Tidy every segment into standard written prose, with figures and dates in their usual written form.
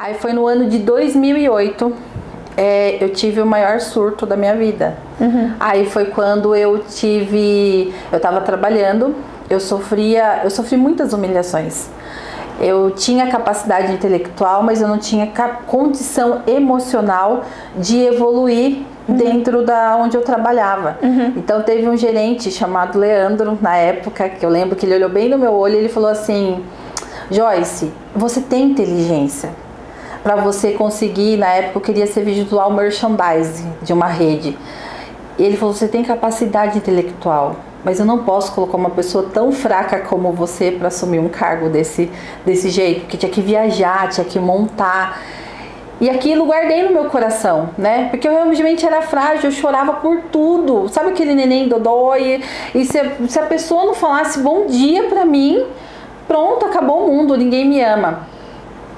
Aí foi no ano de 2008, eu tive o maior surto da minha vida. Aí foi quando eu tava trabalhando, eu sofri muitas humilhações. Eu tinha capacidade intelectual, mas eu não tinha condição emocional de evoluir dentro da onde eu trabalhava. Então teve um gerente chamado Leandro, na época, que eu lembro que ele olhou bem no meu olho e ele falou assim: Joyce, você tem inteligência para você conseguir, na época eu queria ser visual merchandising de uma rede. E ele falou: você tem capacidade intelectual, mas eu não posso colocar uma pessoa tão fraca como você para assumir um cargo desse jeito, porque tinha que viajar, tinha que montar. E aquilo guardei no meu coração, né? Porque eu realmente era frágil, eu chorava por tudo. Sabe aquele neném dodói? E se a pessoa não falasse bom dia pra mim, pronto, acabou o mundo, ninguém me ama.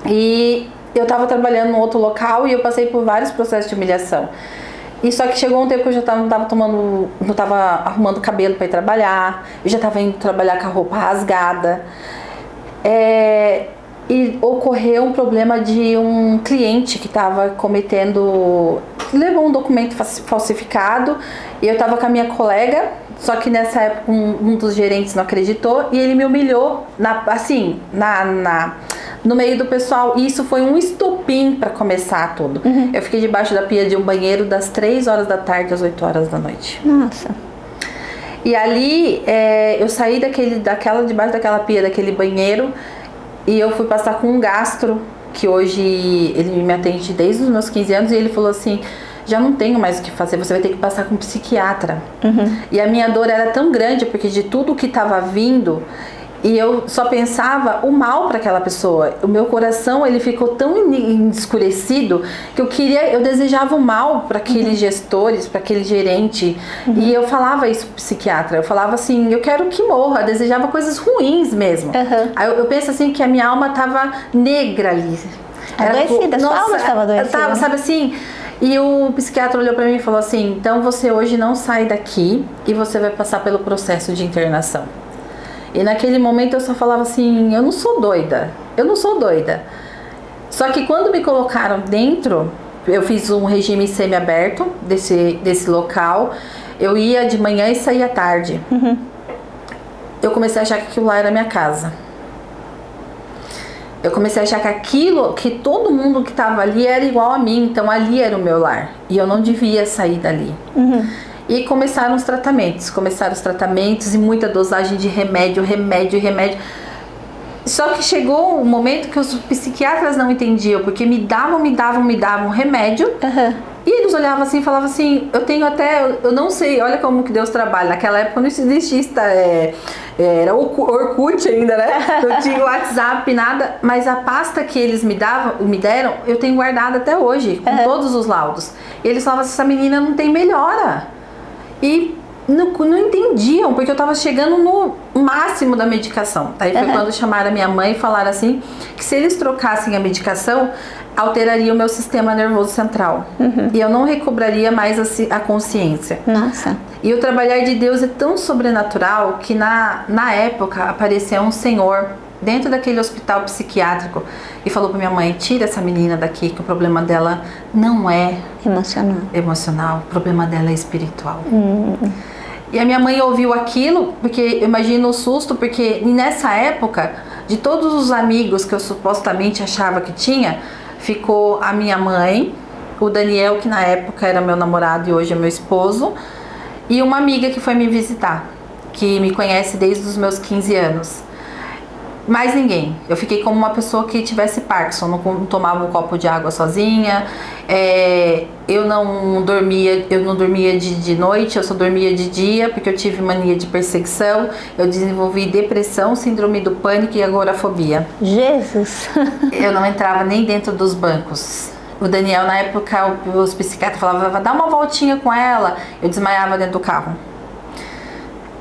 E eu tava trabalhando num outro local e eu passei por vários processos de humilhação. E só que chegou um tempo que eu já não tava arrumando cabelo para ir trabalhar, eu já tava indo trabalhar com a roupa rasgada. E ocorreu um problema de um cliente que estava levou um documento falsificado, e eu estava com a minha colega, só que nessa época um dos gerentes não acreditou e ele me humilhou no meio do pessoal, e isso foi um estopim para começar tudo. Eu fiquei debaixo da pia de um banheiro das 3 horas da tarde às 8 horas da noite. Nossa. E ali eu saí debaixo daquela pia, daquele banheiro, e eu fui passar com um gastro, que hoje ele me atende desde os meus 15 anos, e ele falou assim: já não tenho mais o que fazer, você vai ter que passar com um psiquiatra. E a minha dor era tão grande, porque de tudo que estava vindo, e eu só pensava o mal para aquela pessoa. O meu coração, ele ficou tão escurecido que eu desejava o mal para aqueles gestores, para aquele gerente. E eu falava isso pro psiquiatra, eu falava assim: eu quero que morra, eu desejava coisas ruins mesmo. Aí eu penso assim que a minha alma tava negra ali. Adoecida, sua alma estava adoecida. Tava, sabe assim? E o psiquiatra olhou para mim e falou assim: então você hoje não sai daqui e você vai passar pelo processo de internação. E naquele momento eu só falava assim: eu não sou doida. Só que quando me colocaram dentro, eu fiz um regime semi-aberto desse local. Eu ia de manhã e saía à tarde. Eu comecei a achar que aquilo lá era minha casa. Eu comecei a achar que todo mundo que estava ali era igual a mim. Então ali era o meu lar. E eu não devia sair dali. E começaram os tratamentos e muita dosagem de remédio. Só que chegou um momento que os psiquiatras não entendiam, porque me davam remédio. E eles olhavam assim e falavam assim: eu não sei, olha como que Deus trabalha. Naquela época não existia, era o Orkut ainda, né? Não tinha WhatsApp, nada. Mas a pasta que eles me deram, eu tenho guardado até hoje, com todos os laudos. E eles falavam assim: essa menina não tem melhora. E não entendiam, porque eu tava chegando no máximo da medicação. Aí foi quando chamaram a minha mãe e falaram assim, que se eles trocassem a medicação, alteraria o meu sistema nervoso central. E eu não recobraria mais a consciência. Nossa. E o trabalhar de Deus é tão sobrenatural que na época apareceu um senhor dentro daquele hospital psiquiátrico e falou pra minha mãe: tira essa menina daqui, que o problema dela não é emocional, o problema dela é espiritual. E a minha mãe ouviu aquilo, porque eu imagino o susto, porque nessa época, de todos os amigos que eu supostamente achava que tinha, ficou a minha mãe, o Daniel, que na época era meu namorado e hoje é meu esposo, e uma amiga que foi me visitar, que me conhece desde os meus 15 anos. Mais ninguém. Eu fiquei como uma pessoa que tivesse Parkinson, não tomava um copo de água sozinha, eu não dormia de noite, eu só dormia de dia, porque eu tive mania de perseguição, eu desenvolvi depressão, síndrome do pânico e agorafobia. Jesus! Eu não entrava nem dentro dos bancos. O Daniel, na época, os psiquiatras falavam: dá uma voltinha com ela. Eu desmaiava dentro do carro.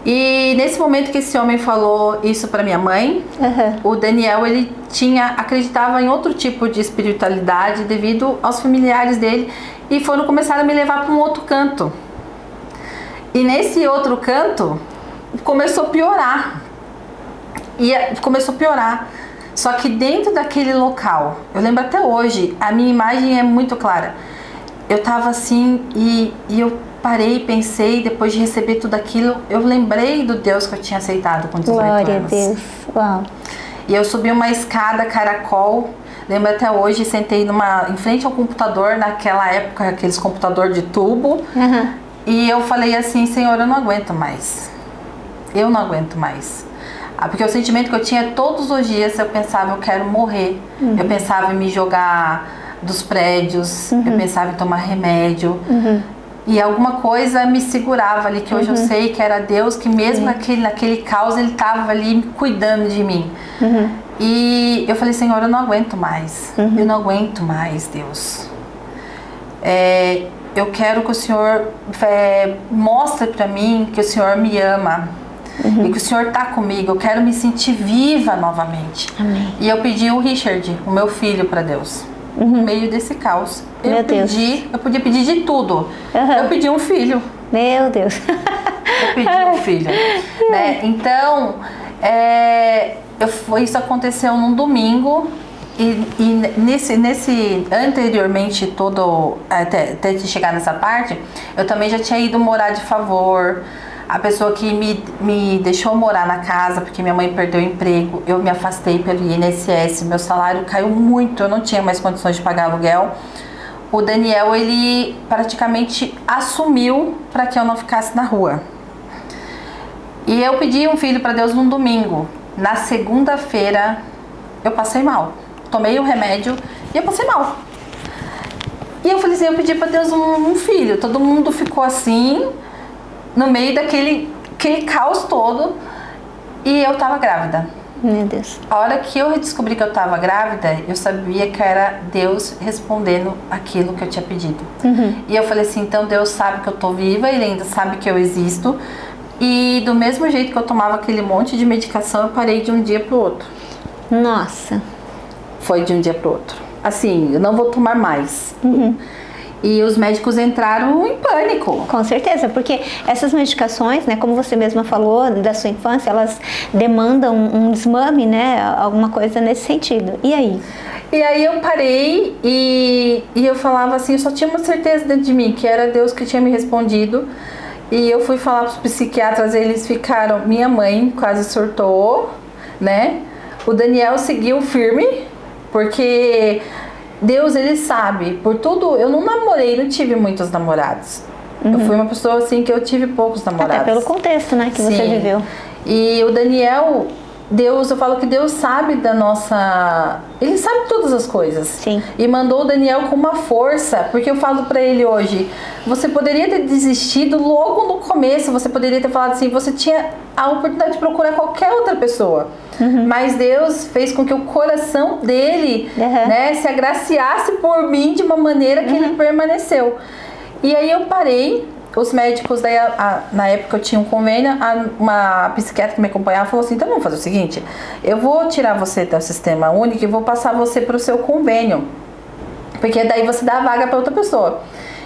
E nesse momento que esse homem falou isso para minha mãe, o Daniel, ele acreditava em outro tipo de espiritualidade devido aos familiares dele, e começaram a me levar para um outro canto. E nesse outro canto começou a piorar. Só que dentro daquele local, eu lembro até hoje, a minha imagem é muito clara. Eu tava assim e eu parei, pensei, depois de receber tudo aquilo, eu lembrei do Deus que eu tinha aceitado com 18 anos. Glória a Deus. Uau. E eu subi uma escada caracol, lembro até hoje, sentei em frente ao computador, naquela época, aqueles computador de tubo, e eu falei assim, Senhor, eu não aguento mais. Eu não aguento mais. Porque o sentimento que eu tinha todos os dias, eu pensava, eu quero morrer. Eu pensava em me jogar dos prédios, eu pensava em tomar remédio. E alguma coisa me segurava ali, que hoje eu sei que era Deus, que mesmo naquele caos, Ele estava ali cuidando de mim. E eu falei, Senhor, eu não aguento mais. Eu não aguento mais, Deus. Eu quero que o Senhor mostre para mim que o Senhor me ama. E que o Senhor está comigo, eu quero me sentir viva novamente. Amém. E eu pedi o Richard, o meu filho, para Deus. No meio desse caos. Eu podia pedir de tudo. Eu pedi um filho. Meu Deus. Eu pedi um filho. Né? Então, isso aconteceu num domingo. E anteriormente, até chegar nessa parte, eu também já tinha ido morar de favor. A pessoa que me deixou morar na casa, porque minha mãe perdeu o emprego, eu me afastei pelo INSS, meu salário caiu muito, eu não tinha mais condições de pagar aluguel. O Daniel, ele praticamente assumiu para que eu não ficasse na rua. E eu pedi um filho para Deus num domingo. Na segunda-feira, eu passei mal. Tomei o remédio e eu passei mal. E eu falei assim, eu pedi para Deus um filho. Todo mundo ficou assim, no meio daquele caos todo, e eu tava grávida. Meu Deus. A hora que eu descobri que eu tava grávida, eu sabia que era Deus respondendo aquilo que eu tinha pedido. E eu falei assim, então Deus sabe que eu tô viva, Ele ainda sabe que eu existo. E do mesmo jeito que eu tomava aquele monte de medicação, eu parei de um dia pro outro. Nossa. Foi de um dia pro outro. Assim, eu não vou tomar mais. E os médicos entraram em pânico. Com certeza, porque essas medicações, né, como você mesma falou, da sua infância, elas demandam um desmame, né, alguma coisa nesse sentido. E aí? E aí eu parei e eu falava assim, eu só tinha uma certeza dentro de mim, que era Deus que tinha me respondido. E eu fui falar para os psiquiatras, eles ficaram, minha mãe quase surtou, né? O Daniel seguiu firme, porque Deus, Ele sabe, por tudo, eu não namorei, não tive muitos namorados. Eu fui uma pessoa assim que eu tive poucos namorados. Até pelo contexto, né, que você viveu. E o Daniel, Deus, eu falo que Deus sabe da nossa... Ele sabe todas as coisas. Sim. E mandou o Daniel com uma força, porque eu falo pra ele hoje, você poderia ter desistido logo no começo, você poderia ter falado assim, você tinha a oportunidade de procurar qualquer outra pessoa. Mas Deus fez com que o coração dele, né, se agraciasse por mim de uma maneira que ele permaneceu. E aí eu parei, os médicos, daí na época eu tinha um convênio, uma psiquiatra que me acompanhava falou assim, então vamos fazer o seguinte, eu vou tirar você do sistema único e vou passar você para o seu convênio, porque daí você dá a vaga para outra pessoa.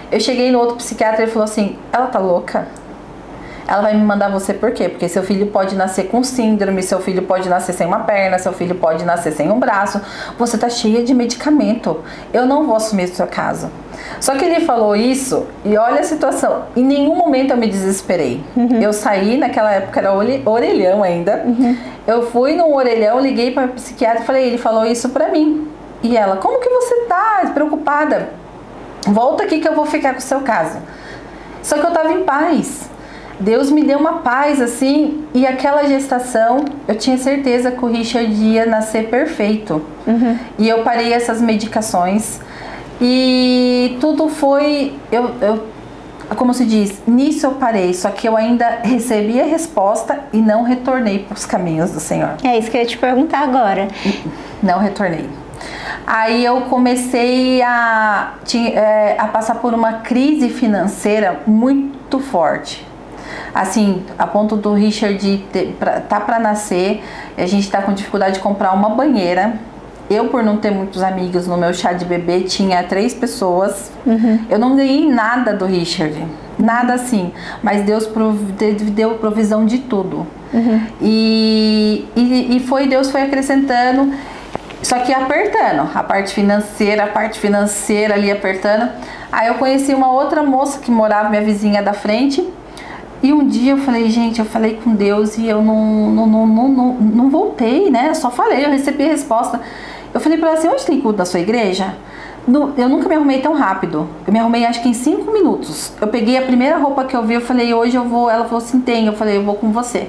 Eu cheguei no outro psiquiatra e ele falou assim, ela tá louca? Ela vai me mandar você por quê? Porque seu filho pode nascer com síndrome, seu filho pode nascer sem uma perna, seu filho pode nascer sem um braço. Você tá cheia de medicamento. Eu não vou assumir o seu caso. Só que ele falou isso e olha a situação. Em nenhum momento eu me desesperei. Eu saí, naquela época era orelhão ainda. Eu fui num orelhão, liguei para a psiquiatra e falei, ele falou isso pra mim. E ela, como que você tá preocupada? Volta aqui que eu vou ficar com o seu caso. Só que eu tava em paz. Deus me deu uma paz assim, e aquela gestação, eu tinha certeza que o Richard ia nascer perfeito. E eu parei essas medicações e tudo foi, como se diz, nisso eu parei, só que eu ainda recebi a resposta e não retornei para os caminhos do Senhor. É isso que eu ia te perguntar agora. Não retornei. Aí eu comecei a passar por uma crise financeira muito forte. Assim, a ponto do Richard tá para nascer, a gente tá com dificuldade de comprar uma banheira. Eu, por não ter muitos amigos no meu chá de bebê, tinha 3 pessoas. Eu não ganhei nada do Richard, nada assim. Mas Deus deu provisão de tudo. E Deus foi acrescentando. Só que apertando, a parte financeira ali apertando. Aí eu conheci uma outra moça que morava, minha vizinha da frente. E um dia eu falei, gente, eu falei com Deus e eu não voltei, né? Eu só falei, eu recebi a resposta. Eu falei pra ela assim, onde tem culto da sua igreja? Eu nunca me arrumei tão rápido. Eu me arrumei acho que em 5 minutos. Eu peguei a primeira roupa que eu vi, eu falei, hoje eu vou. Ela falou assim, tem. Eu falei, eu vou com você.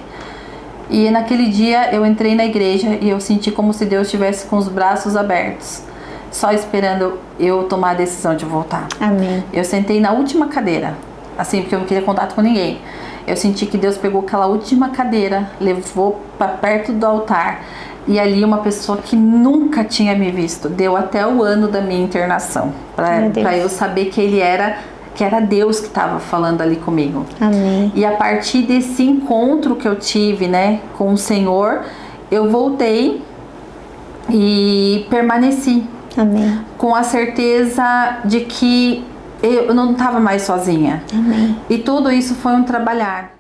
E naquele dia eu entrei na igreja e eu senti como se Deus estivesse com os braços abertos, só esperando eu tomar a decisão de voltar. Amém. Eu sentei na última cadeira, assim, porque eu não queria contato com ninguém. Eu senti que Deus pegou aquela última cadeira, levou para perto do altar. E ali uma pessoa que nunca tinha me visto, deu até o ano da minha internação, para eu saber que era Deus que estava falando ali comigo. Amém. E a partir desse encontro que eu tive, né, com o Senhor, eu voltei e permaneci. Amém. Com a certeza de que eu não estava mais sozinha. Amém. E tudo isso foi um trabalhar.